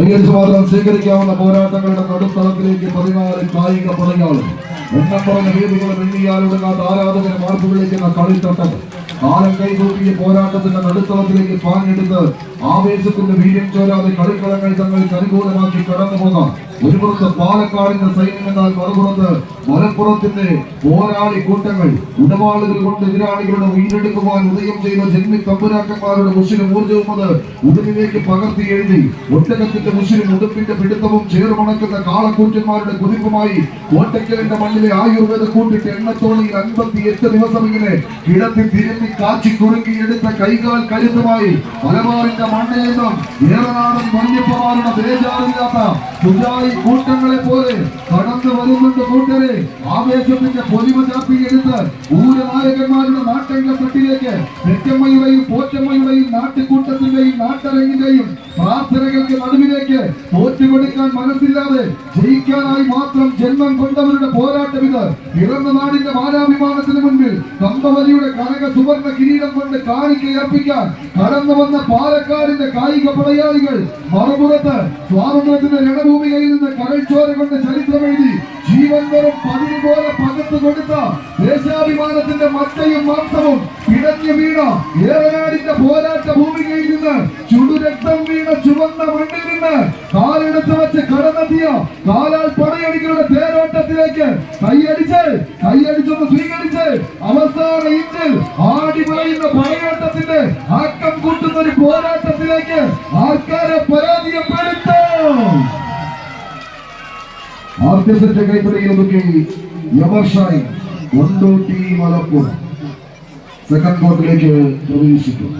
കൈയടിച്ച് മാത്രം സ്വീകരിക്കാവുന്ന പോരാട്ടങ്ങളുടെ നടുത്തളത്തിലേക്ക് 14 കായിക പടയാളും എണ്ണം പറഞ്ഞ വേദികളും എണ്ണിയാലൊടുങ്ങാത്ത ആരാധകരെ മാർപ്പുകളിലേക്കുന്ന കളിത്തട്ടം കാലം കൈകൂട്ടിയ പോരാട്ടത്തിന്റെ നടുത്തളത്തിലേക്ക് പാഞ്ഞെടുത്ത് ആവേശത്തിന്റെ വീര്യം ചോരാതെ കളിക്കളങ്ങൾ തങ്ങൾക്ക് അനുകൂലമാക്കി കടന്നു പോകാം. ഒരു പുറത്ത് പാലക്കാടിന്റെ സൈന്യം എന്നാൽ മറുപുറത്ത് മലപ്പുറത്തിന്റെ പോരാളി കൂട്ടങ്ങൾ ഉടവാളുകൾ കൊണ്ട് എതിരാളികളുടെ ഉയരെടുക്കുവാൻ ഉദയം ചെയ്ത ജന്മി തമ്പുരാക്കന്മാരുടെ മുഷിലും ഊർജവും അത് ഉടുപ്പിലേക്ക് പകർത്തി എഴുതി ഒട്ടകത്തിന്റെ മുഷിലും ഉടുപ്പിന്റെ പിടുത്തവും ചേർമണക്കുന്ന കാളക്കൂറ്റന്മാരുടെ കുതിപ്പുമായി കോട്ടയ്ക്കലിന്റെ മണ്ണിലെ ആയുർവേദ കൂട്ടിട്ട് എണ്ണത്തോളിൽ 58 ദിവസം ഇങ്ങനെ കിടത്തി തിരുത്തി കാച്ചി കുറുക്കിയെടുത്ത കൈകാൽ കരുത്തുമായി മലബാറിന്റെ മണ്ണിൽ നിന്നും ഏറനാടൻ വന്യപ്പമാരുടെ ബേജാറില്ലാത്ത സുജായി കൂട്ടങ്ങളെ പോലെ കടന്നു വരുന്നുണ്ട് കൂട്ടരെ. ആവേശത്തിന്റെ പൊലിമ ചാപ്പിയെടുത്ത് ഊരനായകന്മാരുടെ നാട്ടങ്കപ്പെട്ടിലേക്ക് തെറ്റമ്മയുടെയും പോറ്റമ്മയുടെയും നാട്ടുകൂട്ടത്തിന്റെയും നാട്ടരങ്ങിന്റെയും പ്രാർത്ഥനകൾക്ക് നടുവിലേക്ക് തോറ്റുകൊടുക്കാൻ മനസ്സില്ലാതെ ജയിക്കാനായി മാത്രം ജന്മം കൊണ്ടവരുടെ പോരാട്ടം ഇത്. പിറന്ന നാടിന്റെ മാനാഭിമാനത്തിന് മുൻപിൽ കമ്പവലിയുടെ കനക സുവർണ കിരീടം കൊണ്ട് കാണിക്കയർപ്പിക്കാൻ കടന്നു വന്ന പാലക്കാടിന്റെ കായിക പടയാളികൾ മറുപുറത്ത് സ്വാതന്ത്ര്യത്തിന്റെ രണഭൂമികയിൽ നിന്ന് കരൾച്ചോര കൊണ്ട് ചരിത്രമെഴുതി ജീവൻ വെറും പതിന് പോലെ പകർത്തു കൊടുത്ത ദേശാഭിമാനത്തിന്റെ മറ്റയും മാംസവും പിടഞ്ഞു വീണ ഏറനാടിന്റെ പോരാട്ട ഭൂമികയിൽ നിന്ന് ചുടുരക്തം വീണ ചുവന്ന മണ്ണിൽ നിന്ന് കാലെടുത്ത് വെച്ച് കടന്നെത്തിയ കാലാൽ പടയണികളുടെ തേരോട്ടത്തിലേക്ക് കൈയടിച്ചൊന്ന് സ്വീകരിച്ച് അവസാന ഇഞ്ചിൽ ആടി പറയുന്ന പടയോട്ടത്തിന്റെ ആക്കം കൂട്ടുന്ന ഒരു പോരാട്ടത്തിലേക്ക് ആൾക്കാരെ പരാജയപ്പെടുത്തും. ആർട്ടിസ്റ്റ് കൈപ്പിടിയിൽ ഒതുക്കി യമർഷായി കൊണ്ടോട്ടി മലപ്പുറം സെക്കൻഡ് കോർട്ടിലേക്ക് പ്രവേശിക്കും.